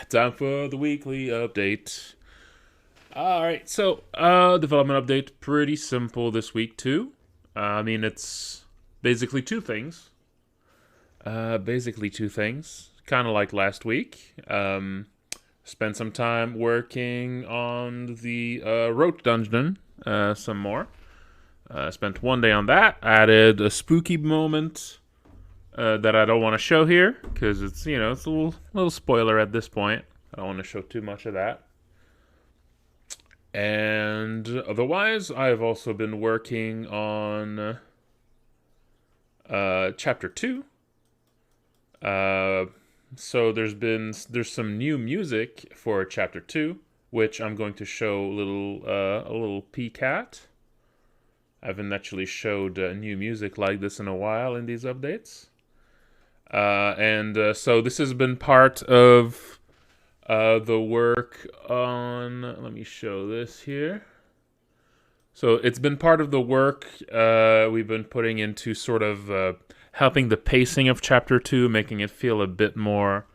Time for the weekly update. Alright, so, development update, pretty simple this week, too. It's basically two things. Kind of like last week. Spent some time working on the Roach Dungeon, some more. Spent one day on that, added a spooky moment that I don't want to show here, because it's a little spoiler at this point. I don't want to show too much of that. And otherwise, I've also been working on Chapter 2. So there's some new music for Chapter 2, which I'm going to show a little peek at. I haven't actually showed new music like this in a while in these updates. So this has been part of the work on... Let me show this here. So it's been part of the work we've been putting into sort of helping the pacing of Chapter 2, making it feel a bit more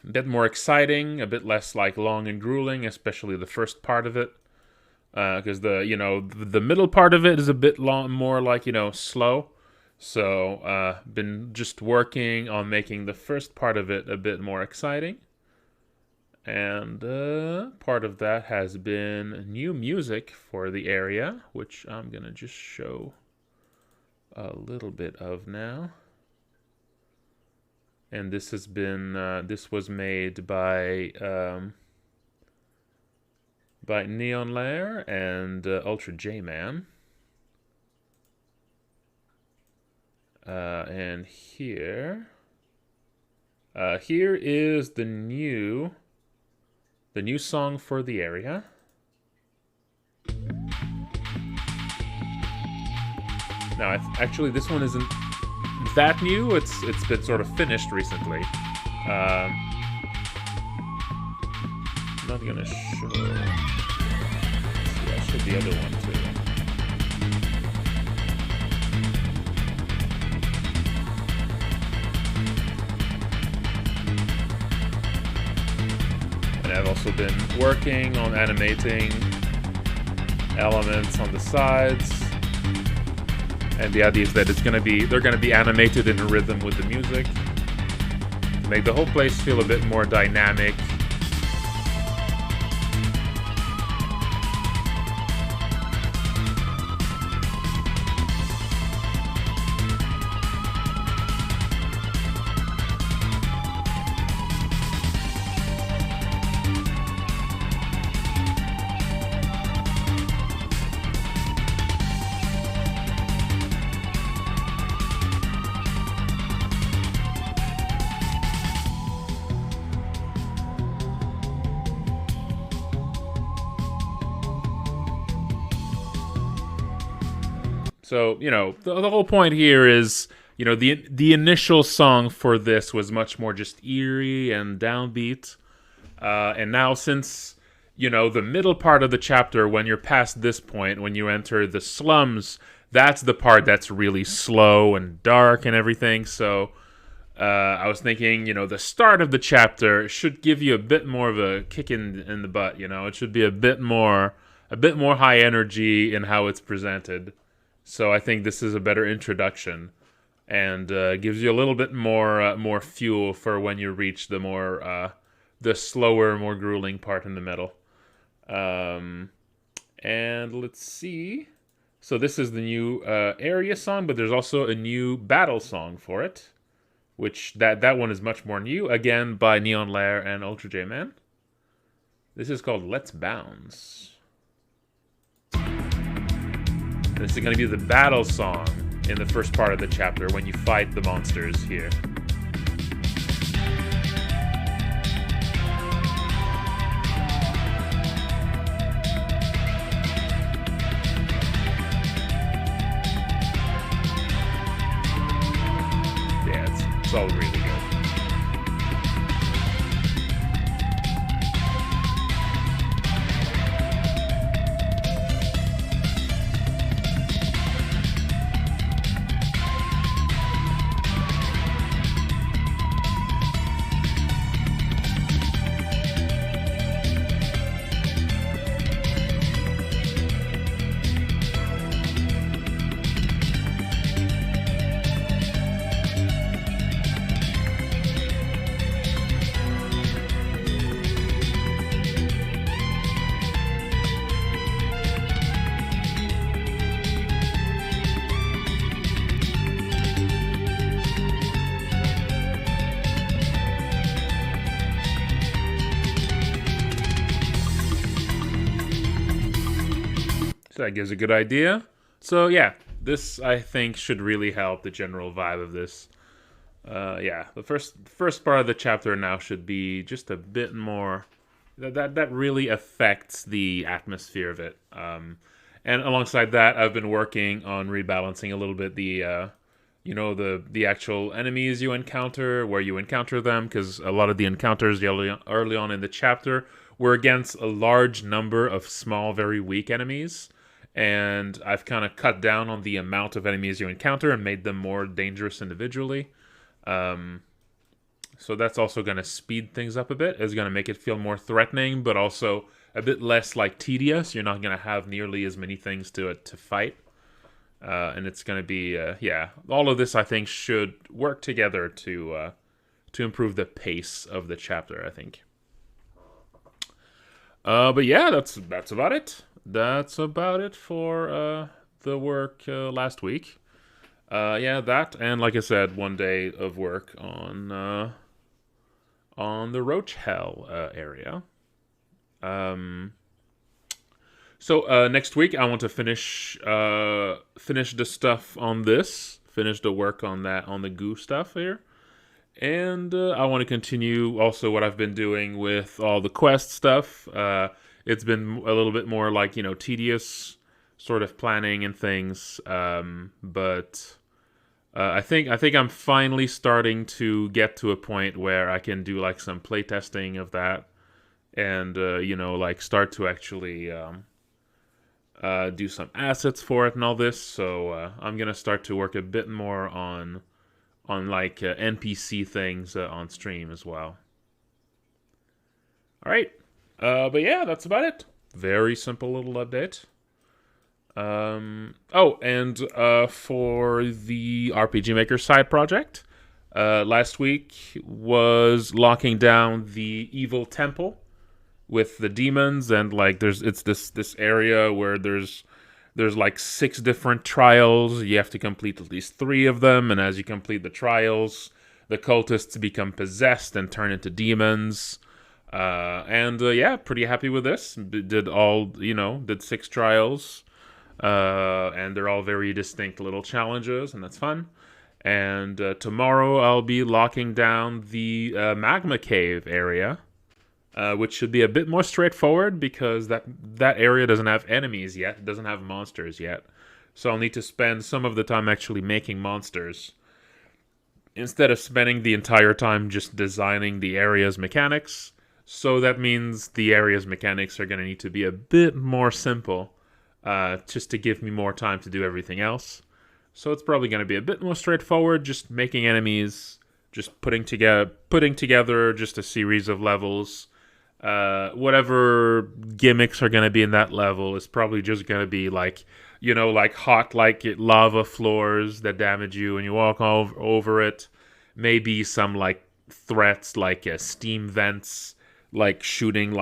exciting, a bit less like long and grueling, especially the first part of it. Because the middle part of it is a bit more like, slow. So, been just working on making the first part of it a bit more exciting. And part of that has been new music for the area, which I'm going to just show a little bit of now. And this has been, this was made by Neon Lair and Ultra J-Man. And here is the new song for the area. Now, actually, this one isn't that new. It's been sort of finished recently. I'm not gonna show. I'll show the other one too. And I've also been working on animating elements on the sides. And the idea is that they're gonna be animated in rhythm with the music to make the whole place feel a bit more dynamic. So, the whole point here is, the initial song for this was much more just eerie and downbeat. And now since, the middle part of the chapter, when you're past this point, when you enter the slums, that's the part that's really slow and dark and everything. So I was thinking, the start of the chapter should give you a bit more of a kick in the butt, It should be a bit more high energy in how it's presented. So I think this is a better introduction, and gives you a little bit more fuel for when you reach the the slower, more grueling part in the middle. And let's see. So this is the new area song, but there's also a new battle song for it, which that one is much more new. Again, by Neon Lair and Ultra J-Man. This is called Let's Bounce. This is going to be the battle song in the first part of the chapter when you fight the monsters here. Yeah, it's all really good. That gives a good idea. So yeah, this I think should really help the general vibe of this. Yeah, the first part of the chapter now should be just a bit more. That really affects the atmosphere of it. And alongside that, I've been working on rebalancing a little bit the actual enemies you encounter, where you encounter them, because a lot of the encounters early on in the chapter were against a large number of small, very weak enemies. And I've kind of cut down on the amount of enemies you encounter and made them more dangerous individually. So that's also going to speed things up a bit. It's going to make it feel more threatening, but also a bit less like tedious. You're not going to have nearly as many things to fight. And it's going to be, all of this I think should work together to improve the pace of the chapter, I think. But yeah, that's about it. That's about it for the work last week. That, and like I said, 1 day of work on the Roach Hell area. So next week I want to finish the stuff on this, finish the work on the goo stuff here, and I want to continue also what I've been doing with all the quest stuff. It's been a little bit more like tedious sort of planning and things, but I think I'm finally starting to get to a point where I can do like some playtesting of that, and like start to actually do some assets for it and all this. So I'm gonna start to work a bit more on like NPC things on stream as well. All right, but yeah, that's about it. Very simple little update. And for the RPG Maker side project, last week was locking down the evil temple with the demons, and like it's this area where there's like 6 different trials. You have to complete at least 3 of them, and as you complete the trials, the cultists become possessed and turn into demons. Pretty happy with this. Did 6 trials. And they're all very distinct little challenges, and that's fun. And tomorrow I'll be locking down the magma cave area, which should be a bit more straightforward because that area doesn't have enemies yet. It doesn't have monsters yet. So I'll need to spend some of the time actually making monsters, instead of spending the entire time just designing the area's mechanics. So that means the area's mechanics are going to need to be a bit more simple, just to give me more time to do everything else. So it's probably going to be a bit more straightforward, just making enemies, just putting together just a series of levels. Whatever gimmicks are going to be in that level is probably just going to be like hot lava floors that damage you when you walk over it. Maybe some like threats like steam vents, like shooting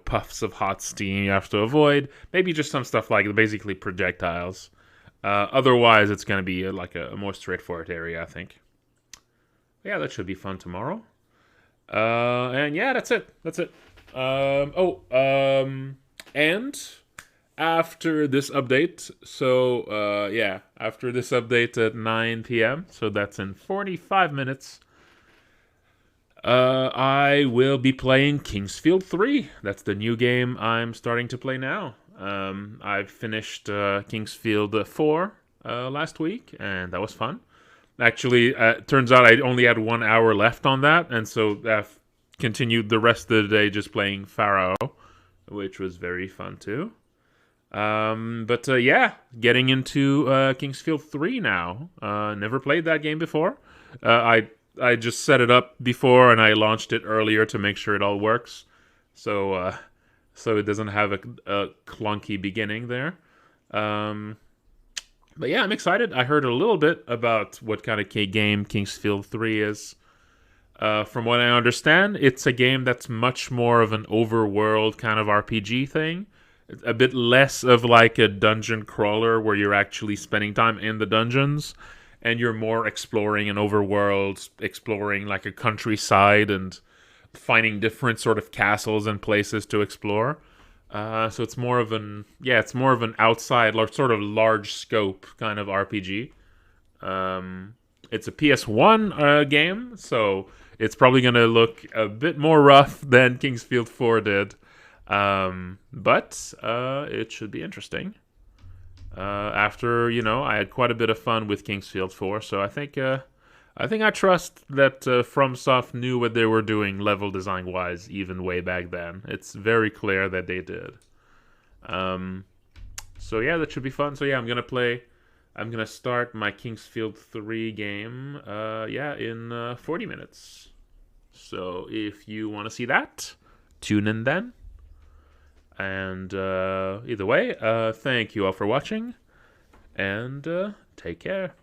puffs of hot steam you have to avoid. Maybe just some stuff like basically projectiles. Otherwise, it's going to be a more straightforward area, I think. Yeah, that should be fun tomorrow. And yeah, that's it. And after this update, after this update at 9 p.m., so that's in 45 minutes, I will be playing Kingsfield 3. That's the new game I'm starting to play now. I finished Kingsfield 4 last week, and that was fun. Actually, turns out I only had 1 hour left on that, and so I've continued the rest of the day just playing Pharaoh, which was very fun too. Getting into Kingsfield 3 now. Never played that game before. I just set it up before, and I launched it earlier to make sure it all works. So it doesn't have a clunky beginning there. But yeah, I'm excited. I heard a little bit about what kind of game Kingsfield 3 is. From what I understand, it's a game that's much more of an overworld kind of RPG thing. It's a bit less of like a dungeon crawler where you're actually spending time in the dungeons, and you're more exploring an overworld, exploring like a countryside and finding different sort of castles and places to explore. So it's more of an outside, sort of large scope kind of RPG. It's a PS1 game, so it's probably going to look a bit more rough than Kingsfield 4 did. But it should be interesting. After I had quite a bit of fun with Kingsfield 4, so I think I trust that FromSoft knew what they were doing level design wise, even way back then. It's very clear that they did. Um, so yeah, that should be fun. So yeah, I'm gonna start my Kingsfield 3 game. Yeah, in 40 minutes. So if you want to see that, tune in then. And either way, thank you all for watching, and take care.